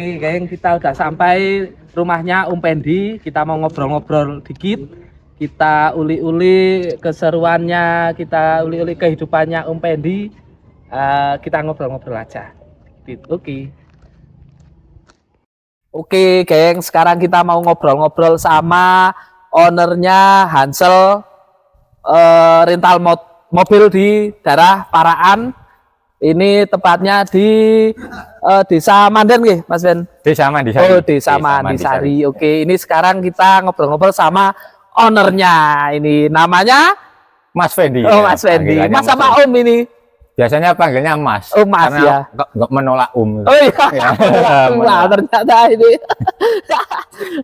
Oke, geng, kita udah sampai rumahnya Om Pendi. Kita mau ngobrol-ngobrol dikit. Kita uli-uli keseruannya, kita uli-uli kehidupannya Om Pendi. Kita ngobrol-ngobrol aja. Oke. Oke, geng, sekarang kita mau ngobrol-ngobrol sama ownernya Hansel rental mobil di daerah Paraan. Ini tepatnya di Desa Manden nggih, Mas Ben? Desa Mandisari. Oh, Desa Mandisari. Oke, ini sekarang kita ngobrol-ngobrol sama ownernya. Ini namanya Mas Fendi. Oh, Mas Fendi. Mas sama Om ini. Biasanya panggilnya Mas. Oh, Mas karena ya. Nggak menolak Om. Oh iya. Wah, ternyata ini.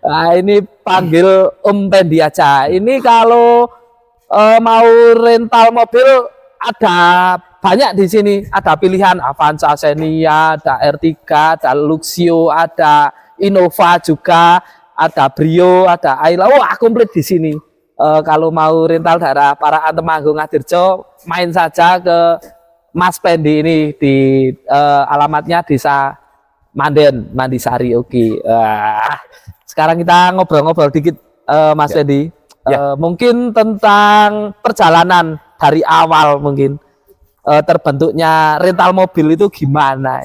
Nah, ini panggil Om Pendi aja. Ini kalau mau rental mobil ada banyak di sini, ada pilihan Avanza, Xenia, ada R3, ada Luxio, ada Innova juga, ada Brio, ada Ayla. Wah, komplit di sini. Kalau mau rental daerah Paraan, Temanggung, Ngadirjo, main saja ke Mas Pendi ini di alamatnya Desa Manden, Mandisari. Oke. Sekarang kita ngobrol-ngobrol dikit, Mas Pendi. Mungkin tentang perjalanan dari awal mungkin. Terbentuknya rental mobil itu gimana?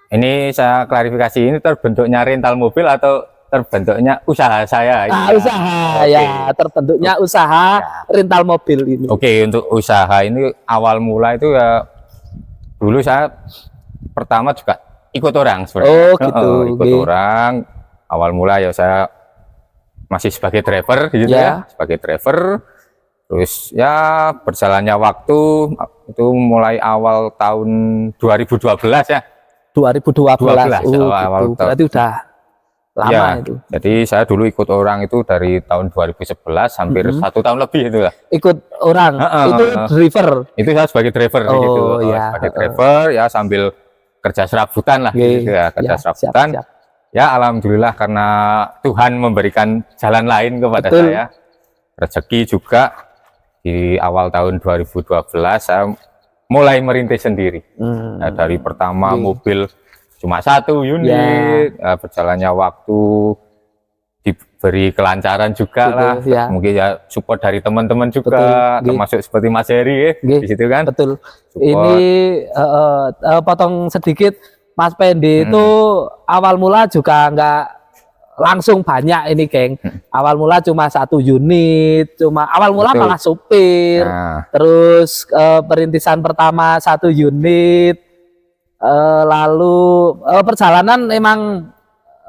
Ini saya klarifikasi, ini terbentuknya rental mobil atau terbentuknya usaha saya? Usaha ya, terbentuknya usaha rental mobil ini. Oke, untuk usaha ini awal mula itu ya dulu saya pertama juga ikut orang sebenarnya. Oh gitu. Ikut orang. Awal mula ya saya masih sebagai driver gitu ya, sebagai driver. Terus ya berjalannya waktu itu mulai awal tahun 2012 ya. 2012. Awal gitu. Berarti udah lama ya, itu. Jadi saya dulu ikut orang itu dari tahun 2011 hampir 1 tahun lebih itu lah. Ikut orang itu driver. Itu saya sebagai driver gitu. Ya. Sebagai driver ya sambil kerja serabutan lah gitu ya, kerja serabutan. Siap. Ya alhamdulillah karena Tuhan memberikan jalan lain kepada saya. Rezeki juga. Di awal tahun 2012 saya mulai merintis sendiri. Nah, dari pertama mobil cuma 1 unit, berjalannya waktu diberi kelancaran juga lah. Mungkin ya support dari teman-teman juga, termasuk seperti Mas Heri di situ kan. Betul. Support. Ini potong sedikit, Mas Pendi itu awal mula juga nggak langsung banyak ini, geng. Awal mula cuma 1 unit, awal mula malah supir. Terus perintisan pertama 1 unit, lalu perjalanan emang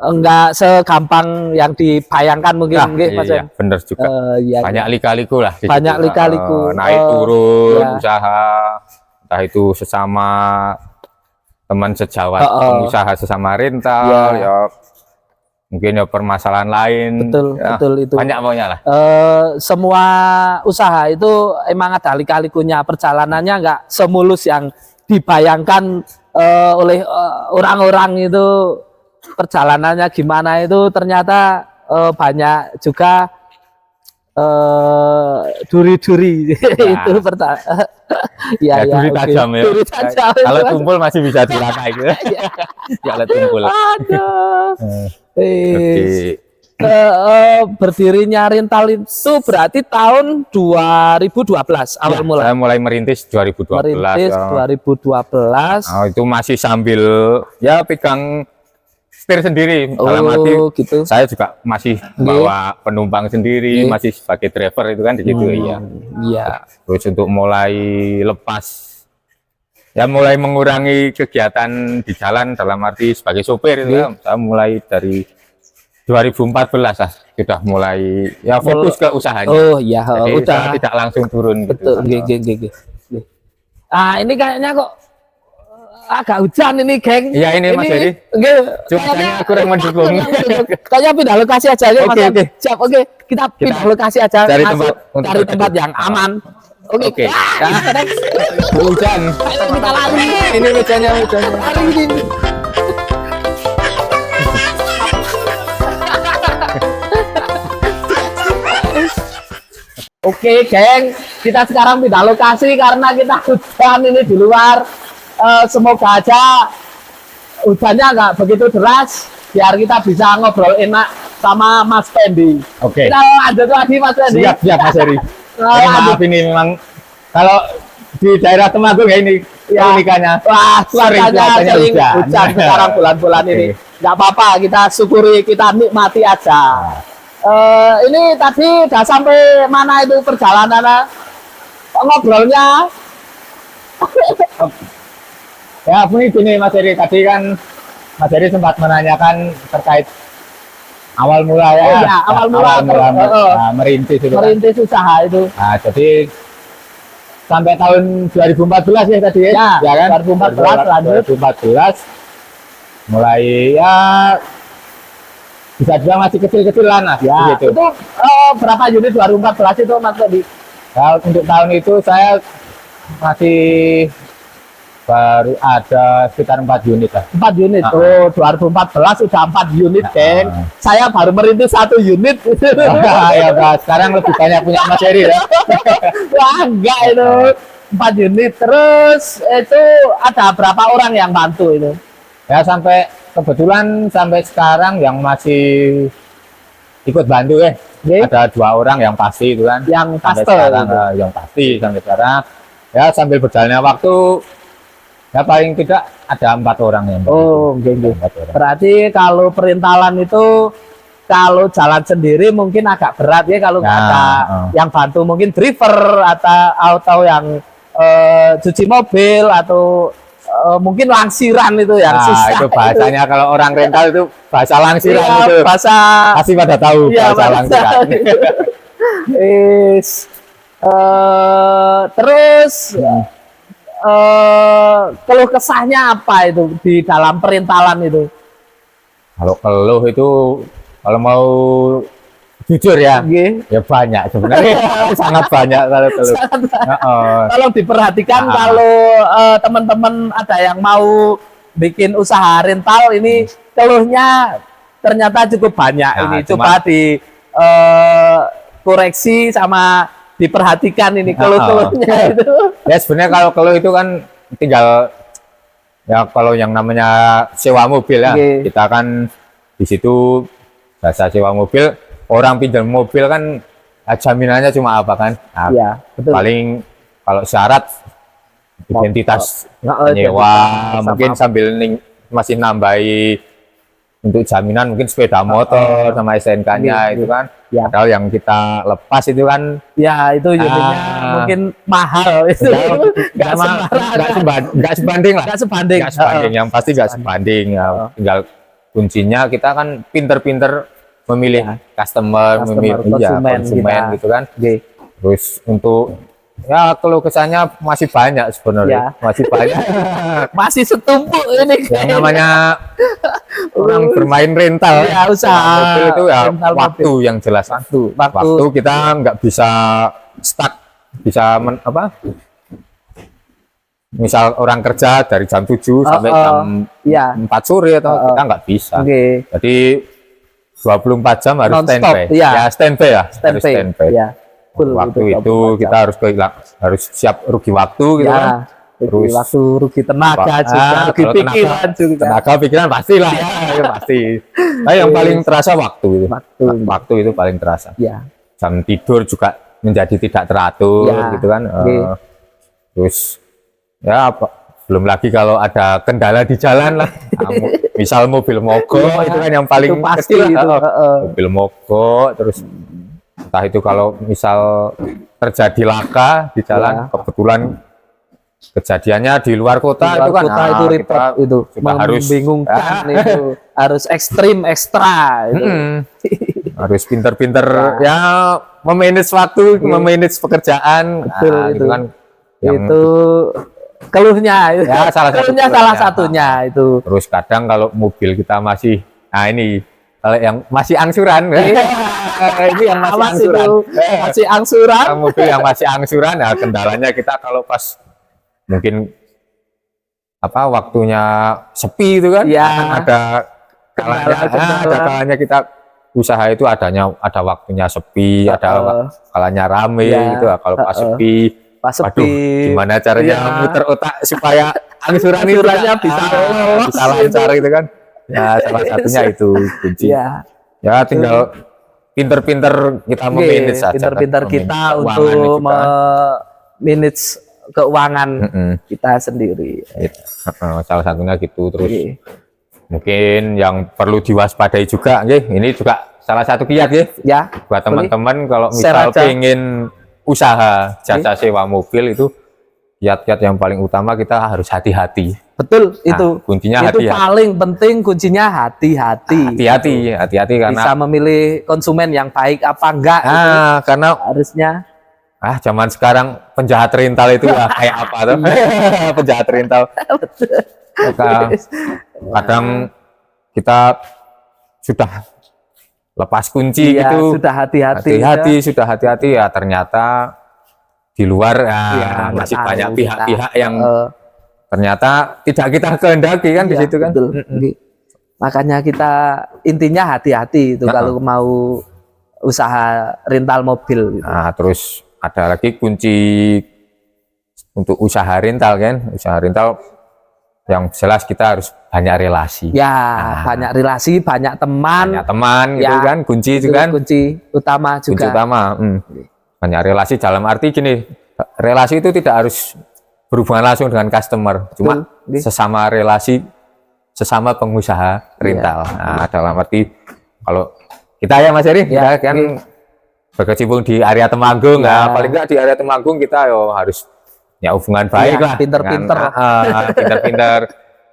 enggak segampang yang dibayangkan mungkin, Mas. Iya, bener juga. Banyak lika-liku lah. Banyak lika-liku. Naik turun usaha, entah itu sesama teman sejawat pengusaha, sesama rental, ya. Mungkin ya permasalahan lain. Betul itu. Banyak pokoknya lah. Semua usaha itu emang ada lika-likunya. Perjalanannya nggak semulus yang dibayangkan oleh orang-orang itu. Perjalanannya gimana itu ternyata banyak juga duri-duri. Itu pertama. Duri tajam ya. Duri tajam. Kalau tumpul masih bisa dirangkai gitu. Kalau tumpul. Berdirinya rental itu berarti tahun 2012 awal mula. Saya mulai merintis 2012. Merintis 2012. Itu masih sambil ya pegang setir sendiri. Dalam arti gitu. Saya juga masih bawa penumpang sendiri, masih sebagai driver itu kan di situ ya. Terus untuk mulai lepas, ya mulai mengurangi kegiatan di jalan dalam arti sebagai sopir itu saya mulai dari 2014 lah sudah mulai ya fokus ke usahanya. Jadi udah tidak langsung turun gitu. Ini kayaknya kok agak hujan ini, geng. Iya ini Mas Heri. Cuacanya kurang mendukung. Kayaknya pindah lokasi aja ya, Mas. Siap, kita pindah lokasi aja. Cari tempat yang aman. Oke. Hujan. Ayo kita lari. Ini hujannya. Lari ini. Oke, geng, kita sekarang pindah lokasi karena kita hujan ini di luar. Semoga aja hujannya nggak begitu deras, biar kita bisa ngobrol enak sama Mas Pendi. Oke. Kita lanjut lagi Mas Pendi. Siap Mas Heri. Ini maaf ini memang kalau di daerah Temanggung ya ini keunikannya. Wah, cuacanya sering hujan. hujan sekarang bulan-bulan ini. Nggak apa-apa, kita syukuri, kita nikmati aja. Ini tadi udah sampai mana itu perjalanannya? Ngobrolnya? Ya, ini gini Mas Heri, tadi kan Mas Heri sempat menanyakan terkait awal mula ya. Oh, ya, awal mula merintis itu. Merintis kan? Usaha itu. Nah, jadi sampai tahun 2014 ya tadi ya kan? 2014 lanjut. 2014 mulai ya bisa juga masih kecil-kecilan lah ya. gitu. Itu berapa unit 2014 itu Mas Todi? Ya, untuk tahun itu saya masih baru ada sekitar 4 unit lah. 4 unit. Oh, 2014 sudah 4 unit, Keng. Saya baru merintis 1 unit. Ya, sekarang lebih banyak punya Mas Heri ya. Wah, enggak itu. 4 unit. Terus itu ada berapa orang yang bantu itu? Ya, sampai kebetulan sampai sekarang yang masih ikut bantu ada 2 orang yang pasti itu kan. Yang sampai pasti sekarang yang pasti sampai sekarang. Ya, sambil berjalannya waktu ya paling tidak ada 4 orang yang gitu. Berarti kalau perintalan itu kalau jalan sendiri mungkin agak berat ya kalau nggak ada yang bantu, mungkin driver atau yang cuci mobil atau mungkin langsiran itu yang susah. Itu bahasanya kalau orang rental itu bahasa langsiran itu. Bahasa pasti pada tahu bahasa langsiran. Terus keluh kesahnya apa itu di dalam perintalan itu? Kalau keluh itu kalau mau jujur ya, ya banyak sebenarnya. Sangat banyak kalau keluh. Kalau diperhatikan kalau teman-teman ada yang mau bikin usaha rental ini keluhnya ternyata cukup banyak. Ini coba di koreksi sama diperhatikan ini keluh-keluhnya itu. Ya sebenarnya kalau keluh itu kan tinggal ya kalau yang namanya sewa mobil ya. Kita kan di situ jasa sewa mobil, orang pinjam mobil kan jaminannya cuma apa kan? Nah, ya, betul. Paling kalau syarat identitas penyewa, mungkin sambil masih nambahi untuk jaminan mungkin sepeda motor sama SNK-nya itu kan. Ya. Padahal yang kita lepas itu kan ya itu unitnya mungkin mahal itu. Nggak sebanding lah. Nggak sebanding. Yang pasti nggak sebanding. Tinggal kuncinya kita kan pinter-pinter memilih customer memilih konsumen gitu kan. Terus untuk ya kalau kesannya masih banyak sebenarnya, masih banyak. Masih setumpuk ini. Yang namanya orang bermain rental, usaha mobil itu ya waktu yang jelas. Waktu kita nggak bisa stuck, bisa misal orang kerja dari jam 7 sampai jam 4 sore atau kita nggak bisa. Jadi 24 jam harus standby. Harus standby. Waktu itu kita harus siap rugi waktu gitu kan. Terus waktu rugi tenaga juga, rugi pikiran juga. Tenaga pikiran pastilah ya, pasti. Nah, yang paling terasa waktu itu. Waktu itu paling terasa. Jam tidur juga menjadi tidak teratur gitu kan. Terus ya belum lagi kalau ada kendala di jalan lah. Misal mobil mogok itu kan yang paling pasti itu. Mobil mogok terus entah itu kalau misal terjadi laka di jalan, kebetulan kejadiannya di luar kota, itu kan itu repot itu harus membingungkan itu harus ekstrim ekstra itu. Harus pinter-pinter ya memanage waktu, memanage pekerjaan. Itu kan itu keluhnya ya, salah satunya itu. Terus kadang kalau mobil kita masih ini kalau yang masih angsuran, ini yang masih angsuran, mobil yang masih angsuran, ya kendalanya kita kalau pas mungkin waktunya sepi itu kan, ada kalanya kita usaha itu ada waktunya sepi, ada kalanya rame gitu. Kalau pas sepi, waduh, gimana caranya muter otak supaya angsurannya bisa lancar gitu kan. Ya salah satunya itu kunci. Ya tinggal pinter-pinter kita memanage saja. Pinter-pinter kita untuk manage keuangan kita sendiri. Salah satunya gitu. Terus mungkin yang perlu diwaspadai juga, ini juga salah satu kiat ya. Buat teman-teman kalau misal pengen usaha jasa sewa mobil itu, kiat-kiat yang paling utama kita harus hati-hati. Betul, itu kuncinya itu paling penting, kuncinya hati-hati. Hati-hati karena bisa memilih konsumen yang baik apa enggak. Karena harusnya zaman sekarang penjahat rental itu kayak apa tuh? Penjahat rental. Kadang kita sudah lepas kunci gitu. Sudah hati-hati ya, ternyata di luar masih banyak pihak-pihak yang ternyata tidak kita kehendaki kan di situ kan. Makanya kita intinya hati-hati itu kalau mau usaha rental mobil gitu. Terus ada lagi kunci untuk usaha rental kan. Usaha rental yang jelas kita harus banyak relasi. Banyak relasi, banyak teman. Gitu kan, kunci itu kan. Kunci utama juga. Kunci utama. Banyak relasi dalam arti gini, relasi itu tidak harus berhubungan langsung dengan customer, cuma sesama pengusaha rental. Dalam arti kalau kita ya Mas Heri, kita kan berkecimpung di area Temanggung, paling enggak di area Temanggung kita harus ya hubungan baik lah, pinter-pinter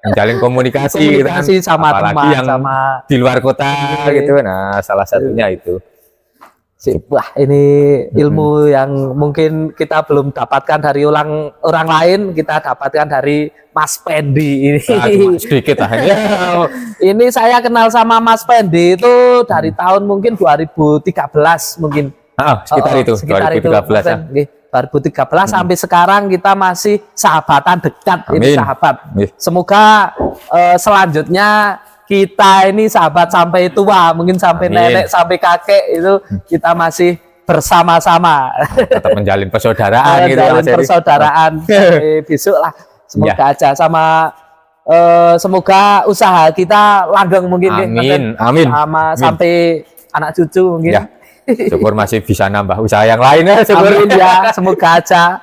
menjalin komunikasi gitu kan, sama apalagi teman, yang di luar kota gitu. Salah satunya itu. Wah, ini ilmu yang mungkin kita belum dapatkan dari orang lain, kita dapatkan dari Mas Pendi ini. Sedikit lah ini. Ini saya kenal sama Mas Pendi itu dari tahun mungkin 2013 mungkin. Sekitar itu 2013 sampai sekarang kita masih sahabatan dekat. Ini sahabat. Semoga selanjutnya kita ini sahabat sampai tua, mungkin sampai nenek, sampai kakek itu kita masih bersama-sama. Tetap menjalin persaudaraan gitu. Persaudaraan besok lah. Semoga aja semoga usaha kita langgeng mungkin. Amin. Sampai anak cucu mungkin. Syukur masih bisa nambah usaha yang lain ya. Amin ya, semoga aja.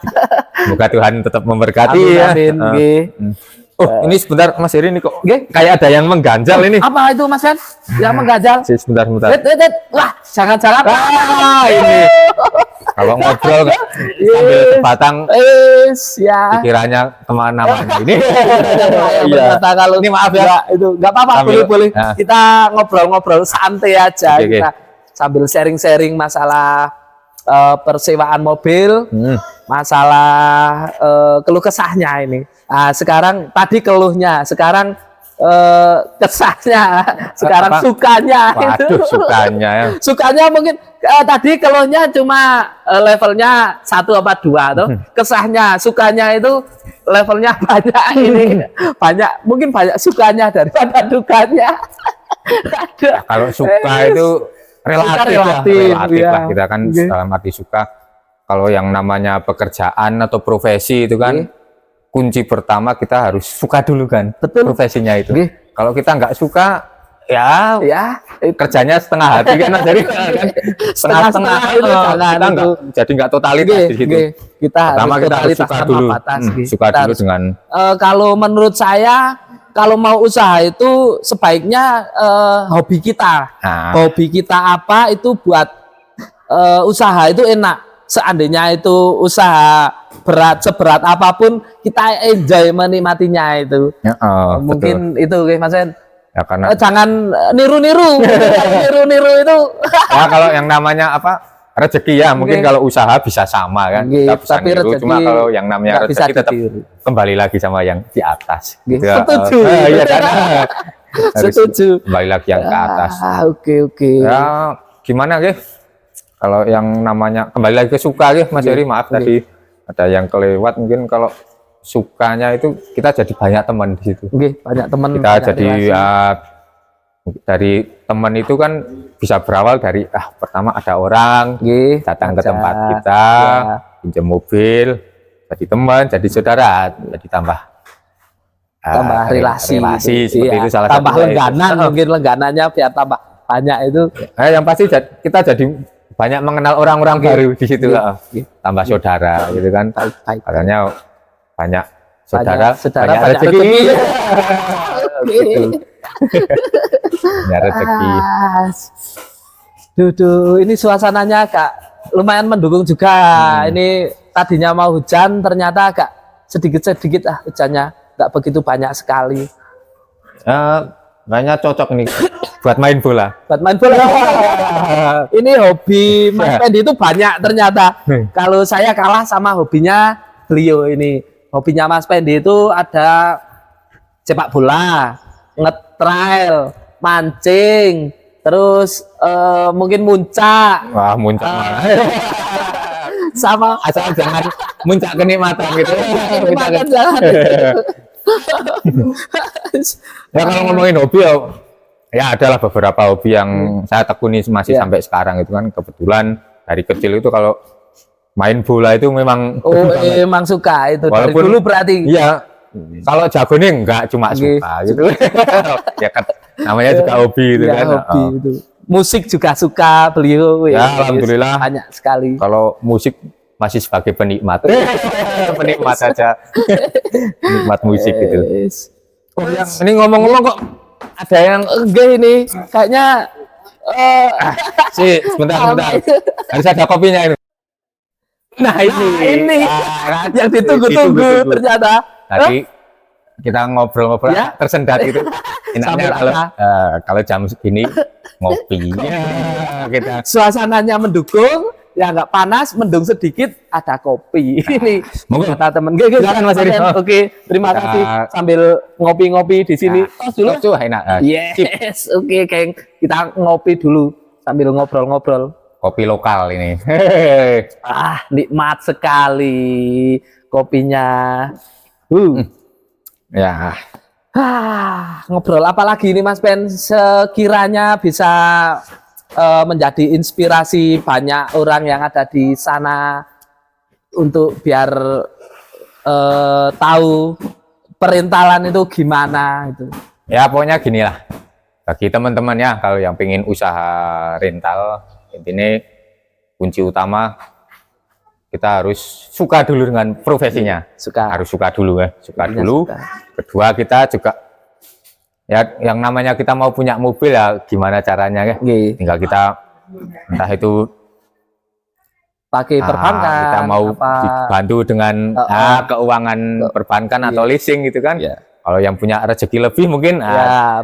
Semoga Tuhan tetap memberkati. Amin. Ini sebentar Mas Heri, ini kok kayak ada yang mengganjal ini. Apa itu Mas Yan? Yang mengganjal? Sebentar. Wah, jangan-jangan. Ini. Kalau ngobrol sambil sebatang, pikirannya kemana-mana ini. Kalau ini maaf ya, itu nggak apa-apa, boleh. Kita ngobrol-ngobrol santai aja. Kita sambil sharing-sharing masalah persewaan mobil, masalah keluh kesahnya ini. Sekarang tadi keluhnya, sekarang kesahnya, sekarang sukanya. Sukanya mungkin tadi keluhnya cuma levelnya 1 apa 2 tuh. Kesahnya, sukanya itu levelnya banyak ini. Mungkin banyak sukanya daripada dukanya. Kalau suka itu relatif lah. Kita kan dalam arti suka, kalau yang namanya pekerjaan atau profesi itu kan kunci pertama kita harus suka dulu kan. Profesinya itu. Kalau kita nggak suka ya kerjanya setengah hati kan, jadi setengah itu kita jadi nggak totalitas di situ. Pertama kita harus suka dulu. Suka dulu dengan kalau menurut saya, kalau mau usaha itu sebaiknya hobi kita. Hobi kita apa itu buat usaha itu enak. Seandainya itu usaha seberat apapun, kita enjoy menikmatinya itu. Mungkin betul. Itu Mas En. Ya, karena jangan niru-niru. Niru-niru itu. Ya kalau yang namanya rezeki ya, mungkin kalau usaha bisa sama kan. Kita bisa niru, cuma kalau yang namanya rezeki tetap kembali lagi sama yang di atas. Gitu. Setuju. Iya kan. Setuju. Kembali lagi yang ke atas. Oke. Ya gimana kalau yang namanya kembali lagi ke suka Mas Heri, maaf tadi ada yang kelewat. Mungkin kalau sukanya itu kita jadi banyak teman di situ. Banyak teman. Kita jadi dari teman itu kan bisa berawal dari pertama ada orang datang ke tempat kita, pinjam mobil, jadi teman, jadi saudara, jadi tambah tambah relasi seperti iya. itu salah tambah satu lengganan mungkin lengganannya biar tambah banyak itu yang pasti kita jadi banyak mengenal orang-orang baru di situ tambah saudara gitu kan katanya banyak saudara banyak rezeki gitu. Banyak rezeki ini suasananya agak lumayan mendukung juga ini tadinya mau hujan ternyata agak sedikit-sedikit hujannya nggak begitu banyak sekali kayaknya cocok nih buat main bola. Ini hobi Mas Pendi itu banyak ternyata. Kalau saya kalah sama hobinya beliau ini. Hobinya Mas Pendi itu ada sepak bola, ngetrail, mancing, terus mungkin muncak. Wah, muncak sama asal jangan muncak kenikmatan gitu. Kenikmatan jangan. Ya kalau ngomongin hobi ya adalah beberapa hobi yang saya tekuni masih sampai sekarang itu kan kebetulan dari kecil itu kalau main bola itu memang memang suka itu walaupun, dari dulu berarti iya kalau jago nih enggak cuma suka gitu ya kan namanya juga hobi itu kan hobi itu. Musik juga suka beliau ya alhamdulillah banyak sekali kalau musik masih sebagai penikmat penikmat saja penikmat musik gitu ini ngomong-ngomong kok ada yang enggak ini kayaknya sebentar harus ada kopinya ini nah ini yang ditunggu-tunggu ternyata tadi kita ngobrol-ngobrol tersendat itu enaknya kalau jam segini ngopi kita suasananya mendukung ya nggak panas mendung sedikit ada kopi ini kata temen silakan Mas Eri oke terima kasih sambil ngopi-ngopi di sini dulu enak yes oke Keng kita ngopi dulu sambil ngobrol-ngobrol kopi lokal ini nikmat sekali kopinya ya ngobrol apalagi ini Mas Pen sekiranya bisa menjadi inspirasi banyak orang yang ada di sana untuk biar tahu perintalan itu gimana itu. Ya pokoknya gini lah bagi teman-teman ya kalau yang pengen usaha rental intinya kunci utama kita harus suka dulu dengan profesinya harus suka dulu dulu kedua kita juga ya yang namanya kita mau punya mobil ya gimana caranya ya tinggal kita entah itu pakai perbankan kita mau dibantu dengan keuangan perbankan atau leasing gitu kan kalau yang punya rezeki lebih mungkin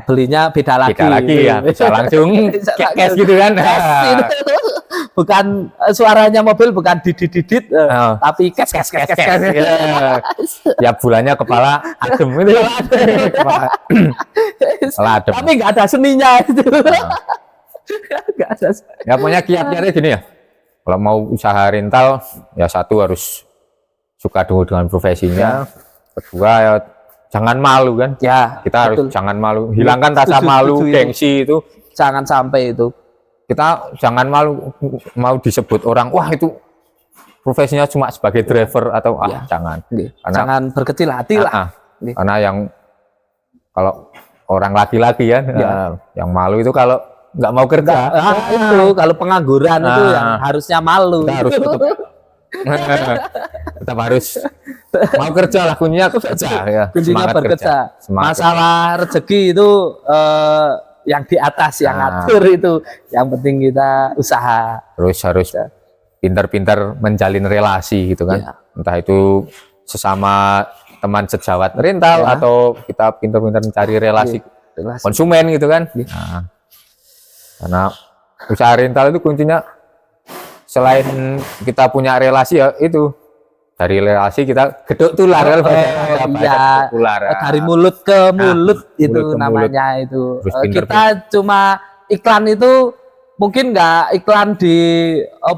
belinya beda lagi ya bisa langsung cash gitu kan bukan suaranya mobil bukan didit tapi cash ya bulannya kepala adem gitu tapi nggak ada seninya itu nggak ada ya pokoknya kiat-kiatnya gini ya kalau mau usaha rental ya satu harus suka dulu dengan profesinya kedua ya jangan malu kan kita harus jangan malu hilangkan rasa malu gengsi itu jangan sampai itu kita jangan malu mau disebut orang wah itu profesinya cuma sebagai driver atau jangan jangan berkecil hati lah karena yang kalau orang laki-laki ya yang malu itu kalau nggak mau kerja itu kalau pengangguran itu yang harusnya malu kita harus tetap harus mau kerja lah kuncinya kerja ya kuncinya bekerja masalah rezeki itu yang di atas yang ngatur itu yang penting kita usaha terus harus pintar-pintar menjalin relasi gitu kan entah itu sesama teman sejawat rental atau kita pintar-pintar mencari relasi konsumen gitu kan karena usaha rental itu kuncinya selain kita punya relasi ya itu dari relasi kita geduk tular dari mulut ke mulut itu namanya itu kita cuma iklan itu mungkin nggak iklan di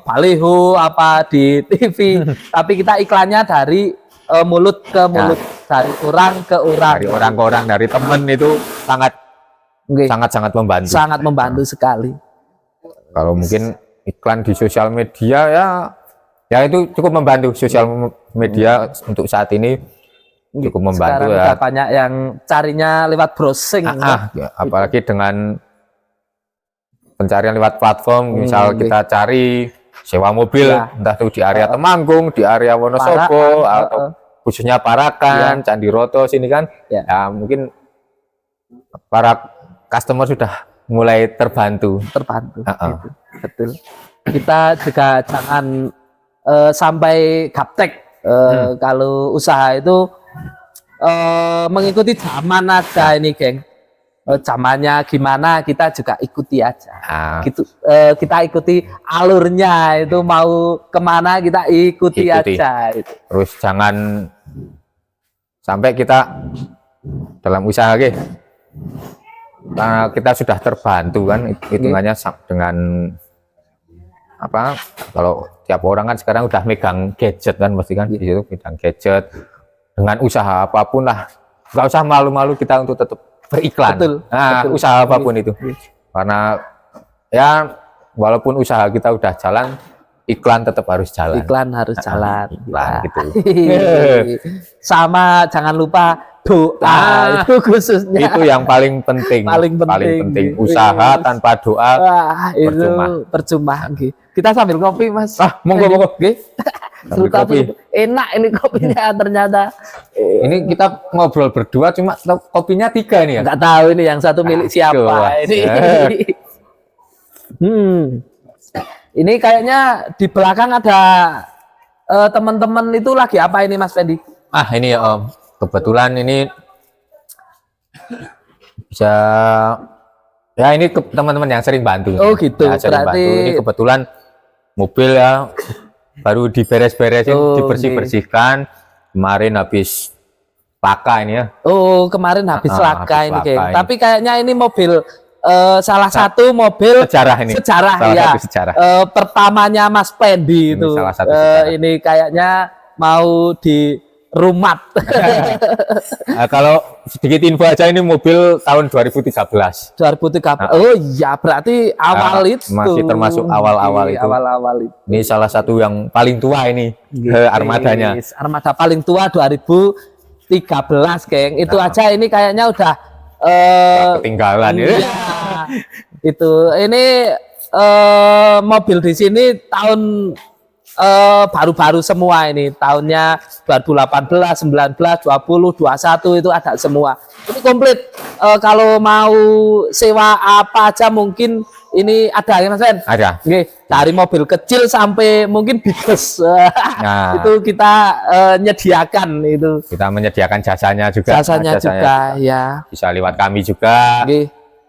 baliho apa di TV tapi kita iklannya dari mulut ke mulut dari orang ke orang dari teman itu sangat membantu sekali kalau mungkin iklan di sosial media ya itu cukup membantu sosial media untuk saat ini cukup membantu sekarang ya. udah banyak yang carinya lewat browsing. Ya, apalagi dengan pencarian lewat platform, misal kita cari sewa mobil, entah itu di area Temanggung, di area Wonosobo, atau khususnya Parakan, Candi Roto sini kan, ya mungkin para customer sudah mulai terbantu. Gitu. Betul. Kita juga jangan sampai gaptek kalau usaha itu mengikuti zaman aja ini, geng. Zamannya gimana kita juga ikuti aja. Gitu, kita ikuti alurnya, itu mau kemana kita ikuti aja. Itu. Terus jangan sampai kita dalam usaha karena kita sudah terbantu kan, hitungannya dengan apa, kalau tiap orang kan sekarang udah megang gadget kan, pasti kan di situ megang gadget, dengan usaha apapun lah, nggak usah malu-malu kita untuk tetap beriklan. Betul. Usaha apapun itu, karena ya walaupun usaha kita udah jalan, iklan tetap harus jalan. Iklan harus jalan. Gitu. Sama jangan lupa doa, itu khususnya. Itu yang paling penting. Paling penting. Usaha tanpa doa percuma. Kita sambil kopi, Mas. Monggo. Kopi. Enak ini kopinya ternyata. Ini kita ngobrol berdua, cuma kopinya 3 nih ya. Nggak tahu ini yang satu milik siapa ini. Ini kayaknya di belakang ada teman-teman itu lagi apa ini, Mas Fendi? Ini ya, kebetulan ini bisa ya, ini teman-teman yang sering bantu. Oh gitu. Ya, berarti ini kebetulan mobil ya baru diberes-beresin, dibersih-bersihkan. Kemarin habis laka ini ya. Oh, kemarin habis laka ini, geng. Tapi kayaknya ini mobil salah satu mobil sejarah ini. Sejarah. Pertamanya Mas Fendi itu. Salah satu ini kayaknya mau di rumat. Kalau sedikit info aja, ini mobil tahun 2013. Oh iya, berarti awal itu. Masih termasuk awal-awal itu. Ini salah satu yang paling tua ini, armadanya. Armada paling tua 2013, geng. Itu aja ini kayaknya udah ketinggalan ya. Itu ini mobil di sini tahun baru-baru semua ini, tahunnya 2018, 19, 20, 21 itu ada semua. Ini komplit. Kalau mau sewa apa aja mungkin ini ada ya, Mas Ben? Ada. Dari mobil kecil sampai mungkin biggest. Itu kita menyediakan itu. Kita menyediakan jasanya juga. Jasanya juga, ya. Bisa lewat kami juga.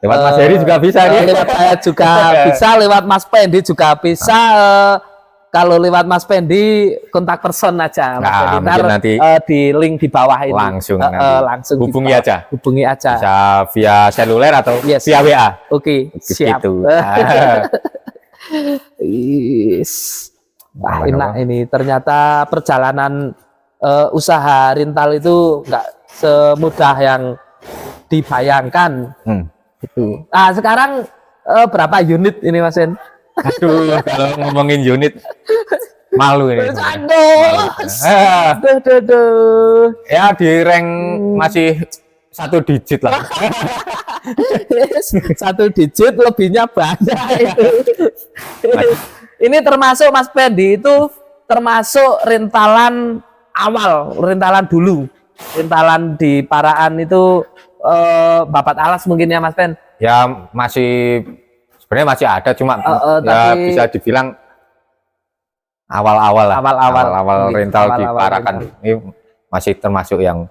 Lewat Mas Heri juga bisa. Lewat saya juga bisa, lewat Mas Fendi juga bisa. Kalau lewat Mas Fendi, kontak person aja. Mas Fendi, nanti di link di bawah ini. Langsung hubungi aja. Bisa via seluler atau via WA. Oke, siap. Gitu. Enak ini. Ternyata perjalanan usaha rental itu nggak semudah yang dibayangkan. Itu. Sekarang berapa unit ini, Mas Hen? Aduh, kalau ngomongin unit malu ini. Ya di rank masih 1 digit lah. 1 digit, lebihnya banyak itu. Ini termasuk Mas Fendi itu termasuk rentalan awal, rentalan dulu. Rentalan di Paraan itu Babat Alas mungkin ya, Mas Fen? Ya masih, sebenarnya masih ada, cuma ya bisa dibilang awal-awal lah. Awal-awal rental di Parakan ini masih termasuk yang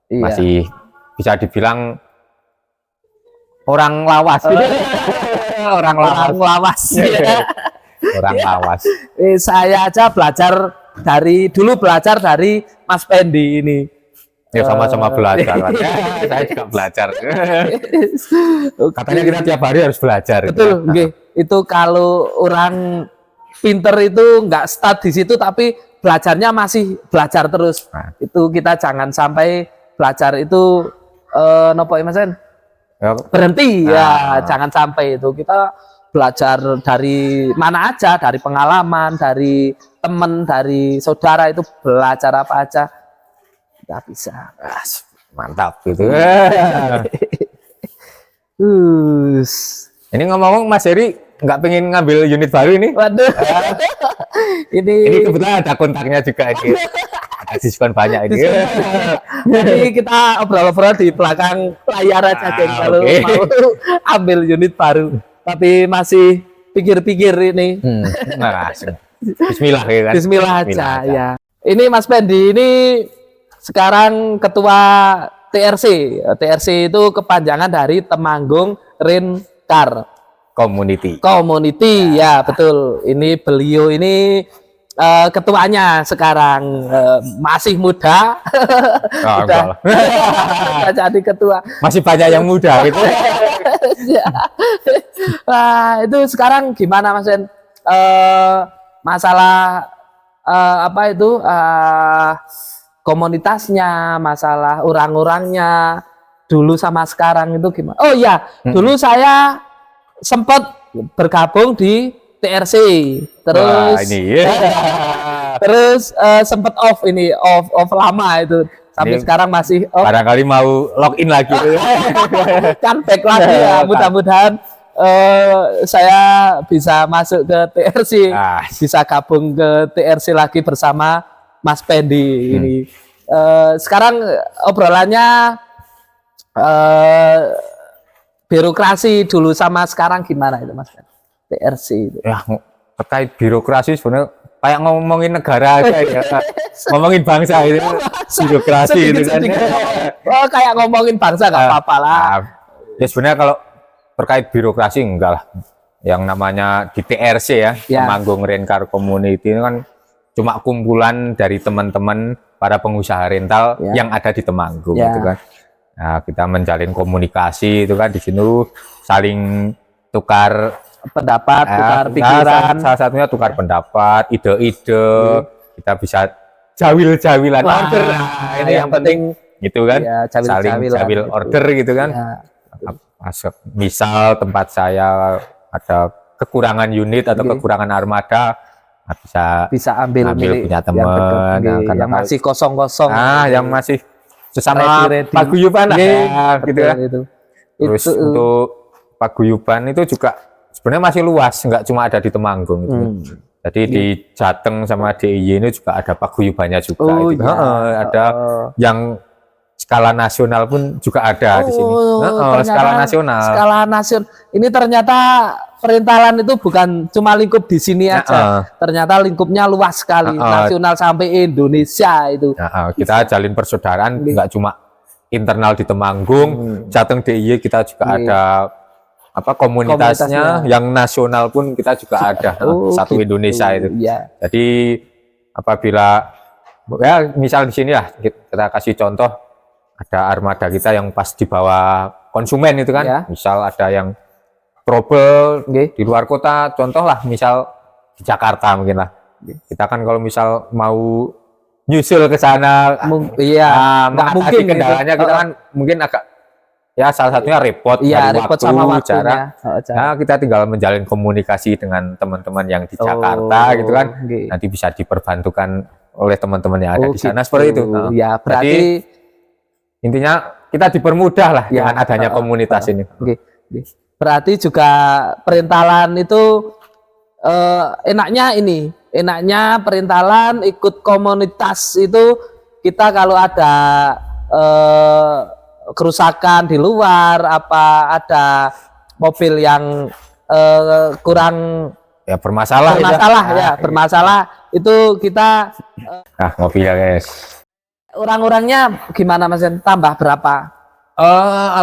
masih bisa dibilang orang lawas. Orang lawas. Orang lawas. Saya aja belajar dari Mas Fendi ini. Ya sama-sama belajar. Saya juga belajar. Katanya kita tiap hari harus belajar. Betul, itu kalau orang pinter itu nggak start di situ, tapi belajarnya masih belajar terus. Itu kita jangan sampai belajar itu nopo Mas Hen? Berhenti ya, jangan sampai itu. Kita belajar dari mana aja, dari pengalaman, dari teman, dari saudara, itu belajar apa aja. nggak bisa. Mantap gitu. Ini ngomong-ngomong Mas Heri nggak pengen ngambil unit baru ini? Waduh. Ini kebetulan ada kontaknya juga ini. Ada diskon banyak ini. Jadi kita obrol-obrol di belakang layar aja, geng, kalau mau ambil unit baru. Tapi masih pikir-pikir ini. Nah, Bismillah ya kan. Bismillah aja ya. Ini Mas Pendi ini sekarang ketua TRC. TRC itu kepanjangan dari Temanggung Rencar Community. Ya betul. Ini beliau ini ketuanya sekarang, masih muda. Udah jadi ketua. Masih banyak yang muda gitu. Nah, itu sekarang gimana Mas Den? Masalah apa itu komunitasnya, masalah orang-orangnya dulu sama sekarang itu gimana? Oh iya, dulu saya sempat bergabung di TRC, terus terus sempat off lama itu sampai ini sekarang masih off. Barangkali mau login lagi kan back lagi ya, mudah-mudahan saya bisa masuk ke TRC, bisa gabung ke TRC lagi bersama Mas Pendi ini. Sekarang obrolannya birokrasi dulu sama sekarang gimana itu Mas Pendi? TRC itu. Ya, terkait birokrasi sebenarnya kayak ngomongin negara aja ya. Ngomongin bangsa itu birokrasi itu kan. Oh, kayak ngomongin bangsa nggak apa-apa lah. Ya sebenarnya kalau terkait birokrasi enggak lah. Yang namanya di TRC ya, Temanggung Rencar Community itu kan cuma kumpulan dari teman-teman para pengusaha rental yang ada di Temanggung gitu kan. Nah, kita menjalin komunikasi itu kan di sini saling tukar pendapat, tukar pikiran. Salah satunya tukar pendapat, ide-ide, kita bisa jawil-jawilan order. Ini yang penting gitu kan, saling jawil order gitu kan. Misal tempat saya ada kekurangan unit atau kekurangan armada, bisa ambil punya teman yang masih kosong-kosong. Yang masih sesama paguyuban lah, gitu kan. Terus untuk paguyuban itu juga sebenarnya masih luas, nggak cuma ada di Temanggung itu. Jadi di Jateng sama DIY ini juga ada paguyubannya juga. Ada yang skala nasional pun juga ada di sini. Skala nasional. Skala nasional. Ini ternyata perintalan itu bukan cuma lingkup di sini aja. Ternyata lingkupnya luas sekali, nasional sampai Indonesia itu. Kita jalin persaudaraan nggak cuma internal di Temanggung, Jateng DIY kita juga ada komunitasnya yang nasional pun kita juga ada. Satu gitu. Indonesia itu. Jadi apabila ya misal di sini lah kita kasih contoh, ada armada kita yang pas di bawah konsumen itu kan, misal ada yang trouble di luar kota, contoh lah misal di Jakarta mungkin lah, kita kan kalau misal mau nyusul ke sana, nggak mungkin kendalanya kita kan mungkin agak salah satunya repot, repot sama waktunya. Nah, kita tinggal menjalin komunikasi dengan teman-teman yang di Jakarta gitu kan, nanti bisa diperbantukan oleh teman-teman yang ada di sana seperti itu. Berarti jadi, intinya kita dipermudah lah dengan adanya komunitas ini. Berarti juga perintalan itu enaknya perintalan ikut komunitas itu, kita kalau ada kerusakan di luar, ada mobil yang kurang bermasalah itu kita mobilnya guys. Orang-orangnya gimana Mas? Tambah berapa?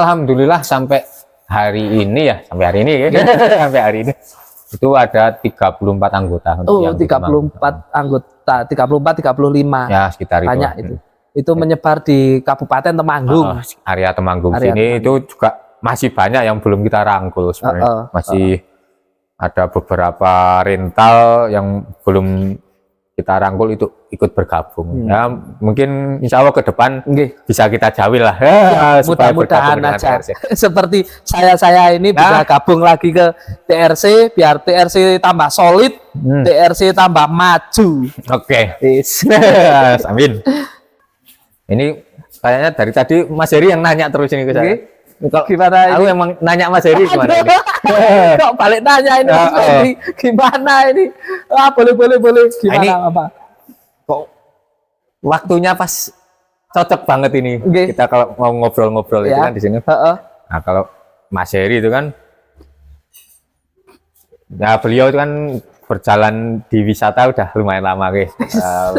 Alhamdulillah sampai hari ini sampai hari ini itu ada 34 anggota. 34 anggota, 35. Ya, sekitar banyak itu. Itu menyebar di Kabupaten Temanggung. Area Temanggung sini itu juga masih banyak yang belum kita rangkul sebenarnya. Masih ada beberapa rental yang belum kita rangkul itu ikut bergabung. Ya, mungkin insya Allah ke depan bisa kita jawil lah. Mudah-mudahan aja. Seperti saya ini bisa gabung lagi ke TRC, biar TRC tambah solid, TRC tambah maju. Amin. Ini kayaknya dari tadi Mas Heri yang nanya terus ini ke saya. Kok Gimana aku ini? emang nanya Mas Heri gimana ini? Kok balik nanya ini Mas Fendi? Gimana ini? Boleh. Gimana Ini apa? kok waktunya pas cocok banget ini. Kita kalau mau ngobrol-ngobrol itu kan di sini. Nah, kalau Mas Heri itu kan ya beliau itu kan berjalan di wisata udah lumayan lama guys.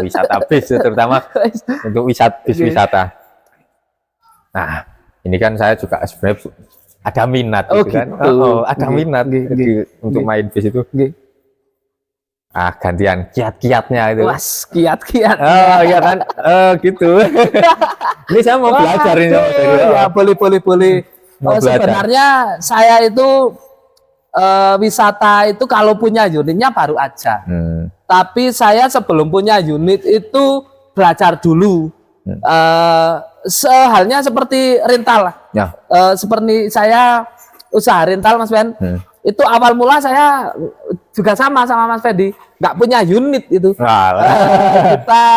Wisata bis terutama untuk bis wisata. Nah, ini kan saya juga sebenarnya ada minat gitu kan. Ada minat untuk main bis itu. Gantian kiat-kiatnya itu. Was, kiat-kiat. Iya kan. Gitu. Ini saya mau belajar ini. Ya, boleh. Sebenarnya saya itu wisata itu kalau punya unitnya baru aja. Tapi saya sebelum punya unit itu belajar dulu. Sehalnya seperti rental lah. Ya. Seperti saya usaha rental Mas Ben. Itu awal mula saya juga sama Mas Fendi, nggak punya unit itu. Kita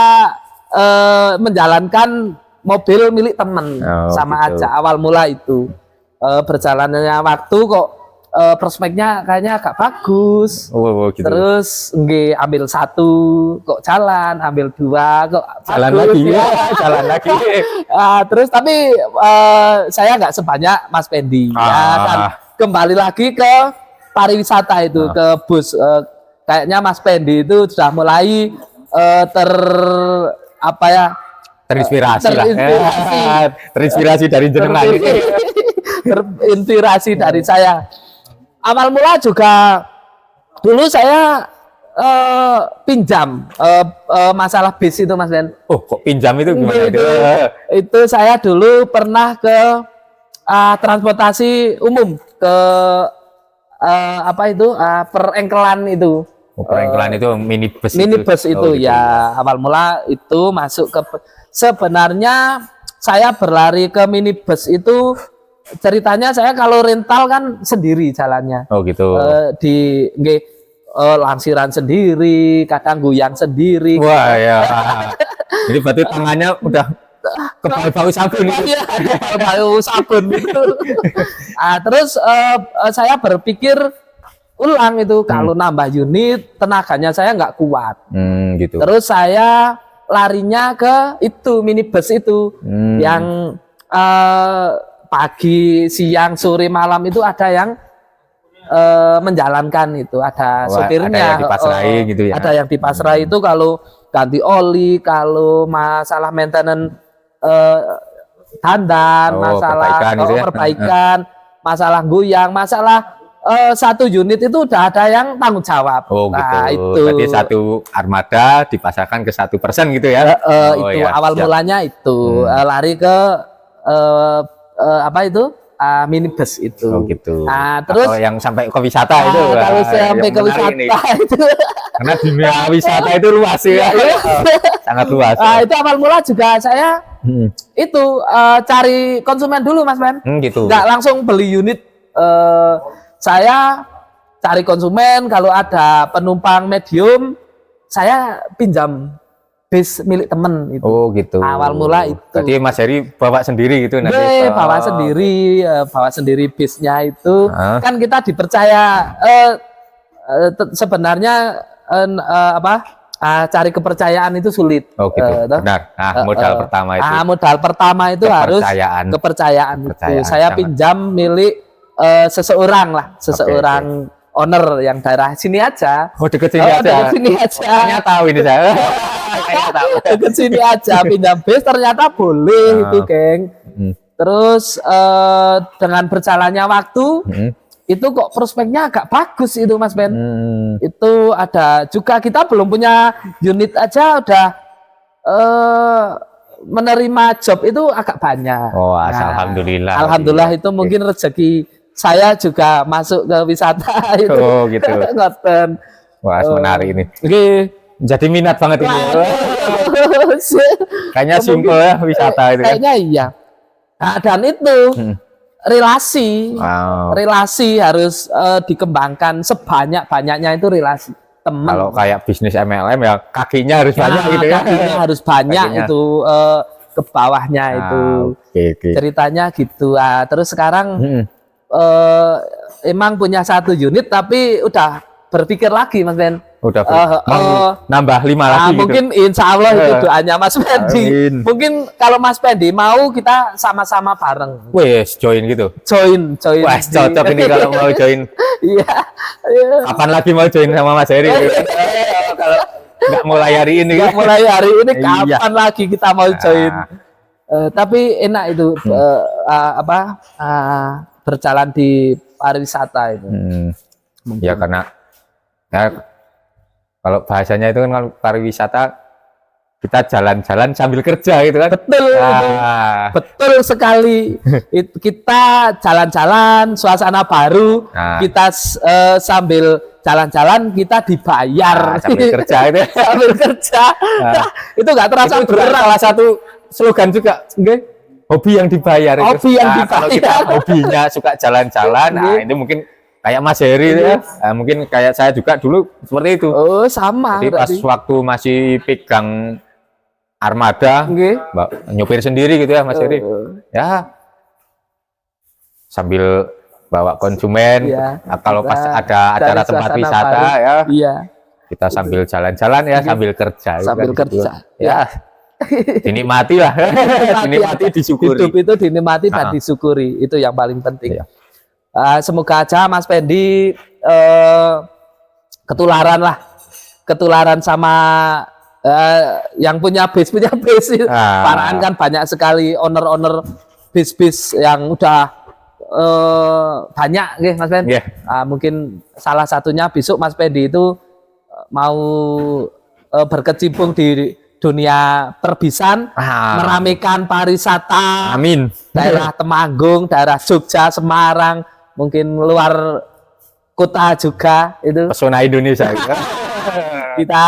menjalankan mobil milik teman sama gitu. aja awal mula itu. Berjalannya waktu kok prospeknya kayaknya agak bagus. Gitu. Terus ambil 1 kok jalan, ambil 2 kok jalan bagus, lagi ya. Jalan lagi. Terus tapi saya nggak sebanyak Mas Fendi ya kan. Kembali lagi ke pariwisata itu, ke bus. Kayaknya Mas Fendi itu sudah mulai terinspirasi dari jenengan. Terinspirasi dari saya. Awal mula juga dulu saya pinjam masalah bis itu Mas Ben. Kok pinjam itu gimana? Itu saya dulu pernah ke transportasi umum ke perengkelan itu. Perengkelan itu minibus itu ya. Awal mula itu masuk ke sebenarnya saya berlari ke minibus itu ceritanya saya kalau rental kan sendiri jalannya. Gitu. Lansiran sendiri, kadang goyang sendiri. Wah ya. Jadi berarti tangannya udah bau sabun gitu. Bau sabun gitu. Terus saya berpikir ulang itu kalau nambah unit tenaganya saya nggak kuat. Gitu. Terus saya larinya ke itu minibus itu yang pagi, siang, sore, malam itu ada yang menjalankan itu, ada sopirnya. Ada yang dipasrai gitu ya. Ada yang dipasrai itu kalau ganti oli, kalau masalah maintenance dandan, masalah perbaikan, masalah goyang, masalah 1 unit itu udah ada yang tanggung jawab. Gitu. Itu. Berarti 1 armada dipasarkan ke 1% gitu ya? Itu awal mulanya itu lari ke minibus itu. Gitu. Terus atau yang sampai ke wisata itu. Kalau sampai ke wisata itu. Karena dunia wisata itu luas ya. Sangat luas. Itu awal mula juga saya itu cari konsumen dulu Mas Ben. Gitu. Nggak langsung beli unit. Saya cari konsumen, kalau ada penumpang medium saya pinjam bis milik temen itu. Gitu. Awal mula itu. Jadi Mas Heri bawa sendiri gitu nanti. Bawa sendiri bisnya itu. Kan kita dipercaya sebenarnya cari kepercayaan itu sulit. Gitu. Benar. Modal pertama itu. Modal pertama itu harus kepercayaan. Saya pinjam milik seseorang owner yang daerah sini aja. Deket sini aja. Deket sini aja. Kayaknya tahu ini saya. Deket sini aja pinjam bis ternyata boleh itu, geng. Terus dengan berjalannya waktu itu kok prospeknya agak bagus itu Mas Ben. Itu ada juga kita belum punya unit aja udah menerima job itu agak banyak. Alhamdulillah. Alhamdulillah itu mungkin rezeki saya juga masuk ke wisata itu. Gitu. Ngoten. Wah, menarik ini. Jadi minat banget ini. Kayaknya simpel ya wisata itu. Kayaknya iya. Dan itu relasi harus dikembangkan sebanyak-banyaknya itu relasi. Teman. Kalau kayak bisnis MLM ya kakinya harus banyak gitu ya. Kakinya harus banyak itu. ke bawahnya itu. Oke. Ceritanya gitu. Terus sekarang emang punya 1 unit tapi udah berpikir lagi Mas Ben. Udah nambah 5 lagi gitu. Mungkin insya Allah itu doanya Mas Pendi. Mungkin kalau Mas Pendi mau kita sama-sama bareng. Wes join gitu. Join. Wah cocok ini kalau mau join. Iya. Kapan lagi mau join sama Mas Heri? Kalau nggak mulai hari ini. Kapan lagi kita mau join? Tapi enak itu berjalan di pariwisata itu. Ya karena ya, kalau bahasanya itu kan kalau pariwisata kita jalan-jalan sambil kerja gitu kan. Betul sekali. Kita jalan-jalan suasana baru, kita sambil jalan-jalan kita dibayar sambil kerja itu. Sambil kerja. Itu nggak terasa berat. Salah satu slogan juga. Hobi yang dibayar itu. Kalau kita hobinya suka jalan-jalan, ini mungkin kayak Mas Heri ya. Mungkin kayak saya juga dulu seperti itu. Sama. Jadi pas waktu masih pegang armada, nyopir sendiri gitu ya Mas Heri. Ya sambil bawa konsumen. Kalau pas ada acara tempat wisata kita sambil jalan-jalan ya, sambil kerja. Sambil kerja. Ya. Dinikmati lah. Dinikmati, disyukuri. Hidup itu dinikmati dan disyukuri. Itu yang paling penting. Semoga aja Mas Pendi ketularan sama yang punya bis. Parahan kan banyak sekali owner bis yang udah banyak Mas Pendi. Mungkin salah satunya besok Mas Pendi itu mau berkecimpung di dunia perbisan, meramaikan pariwisata. Amin. Daerah Temanggung, daerah Jogja, Semarang, mungkin luar kota juga itu. Pesona Indonesia. Kita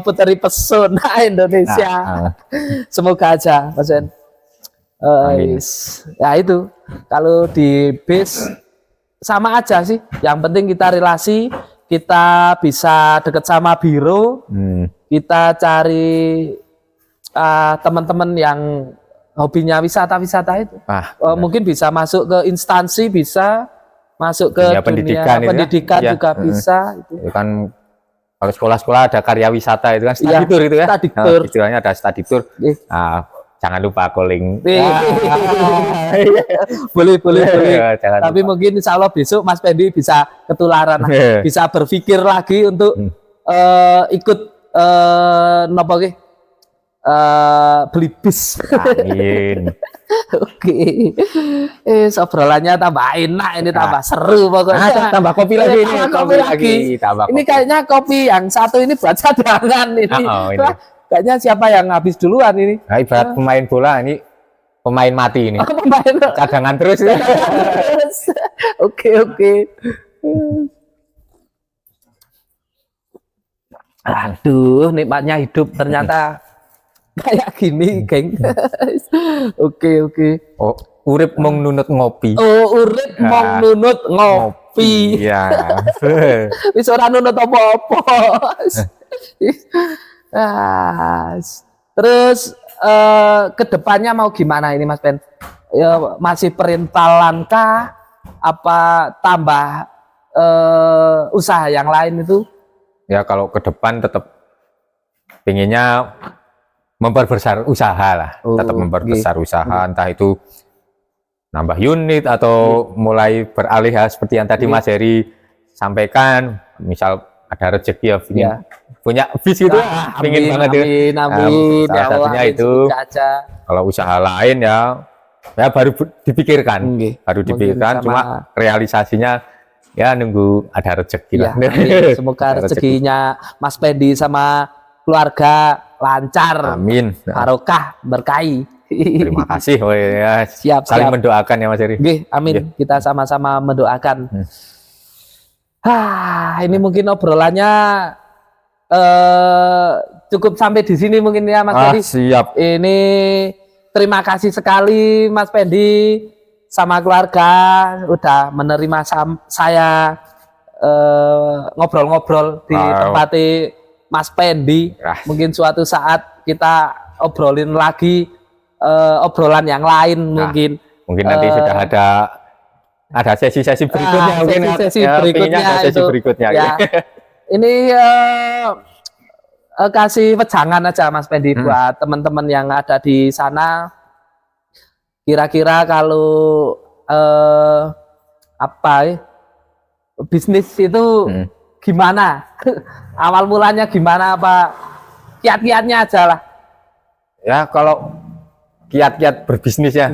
puteri pesona Indonesia. Semoga aja, Mas Ben. Ya itu, kalau di bis sama aja sih. Yang penting kita relasi, kita bisa deket sama biro, kita cari teman-teman yang hobinya wisata itu. Mungkin bisa masuk ke instansi, bisa masuk ke dunia pendidikan juga bisa. Itu kan kalau sekolah-sekolah ada karya wisata itu kan study tour itu ya. Istilahnya ada study tour. Jangan lupa calling. Boleh. Tapi mungkin insya Allah besok Mas Pendi bisa ketularan, bisa berpikir lagi untuk ikut beli bis. Amin. Oke. Obrolannya tambah enak ini, tambah seru pokoknya. Tambah kopi lagi ini. Kopi lagi. Ini kayaknya kopi yang satu ini buat cadangan ini. Kayaknya siapa yang habis duluan ini? Ibarat pemain bola, ini pemain mati ini. Cadangan terus. Oke. Aduh, nikmatnya hidup ternyata kayak gini, geng. Oke. Urip mong nunut ngopi. Urip mong nunut ngopi. Iya. Wis ora nunut apa-apa. Terus kedepannya mau gimana ini Mas Ben? Ya, masih perintalan kah? Apa tambah usaha yang lain itu? Ya kalau ke depan tetap pengennya memperbesar usaha lah, tetap memperbesar usaha, entah itu nambah unit atau mulai beralih ya seperti yang tadi Mas Heri sampaikan, misal ada rezeki ya, punya bis gitu, pingin banget itu. Amin. Salah satunya itu. Kalau usaha lain ya baru dipikirkan, cuma realisasinya ya nunggu ada rezeki lah. Semoga rezekinya Mas Pendi sama keluarga lancar. Amin. Barokah, berkahi. Terima kasih. Siap. Saling mendoakan ya Mas Heri. Amin. Kita sama-sama mendoakan. Ini mungkin obrolannya cukup sampai di sini mungkin ya Mas Pendi. Siap. Ini terima kasih sekali Mas Pendi sama keluarga udah menerima saya ngobrol-ngobrol di tempatnya Mas Pendi. Mungkin suatu saat kita obrolin lagi obrolan yang lain mungkin. Mungkin nanti sudah ada sesi-sesi berikutnya, mungkin sesi berikutnya ada sesi berikutnya. Ya. Ini kasih wejangan aja Mas Pendi buat teman-teman yang ada di sana. Kira-kira kalau bisnis itu gimana? Awal mulanya gimana, apa kiat-kiatnya aja lah. Ya kalau kiat-kiat berbisnis ya,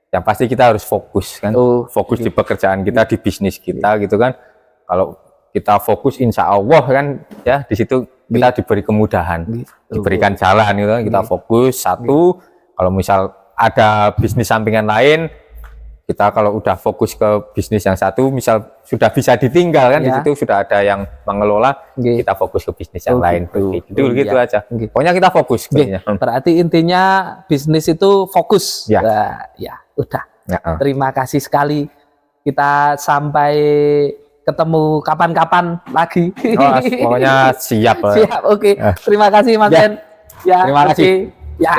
yang pasti kita harus fokus kan, fokus di pekerjaan kita, di bisnis kita gitu kan. Kalau kita fokus, insya Allah kan ya di situ kita diberi kemudahan, diberikan jalan gitu kan. Kita fokus satu. Kalau misal ada bisnis sampingan lain, kita kalau udah fokus ke bisnis yang satu, misal sudah bisa ditinggal kan, di situ sudah ada yang mengelola, kita fokus ke bisnis yang lain. Gitu aja. Pokoknya kita fokus. Berarti intinya bisnis itu fokus. Ya, udah. Terima kasih sekali. Kita sampai ketemu kapan-kapan lagi. Pokoknya siap. Siap, oke. Terima kasih Mas Ben. Ya, terima kasih. Ya,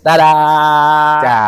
dadah. Ya.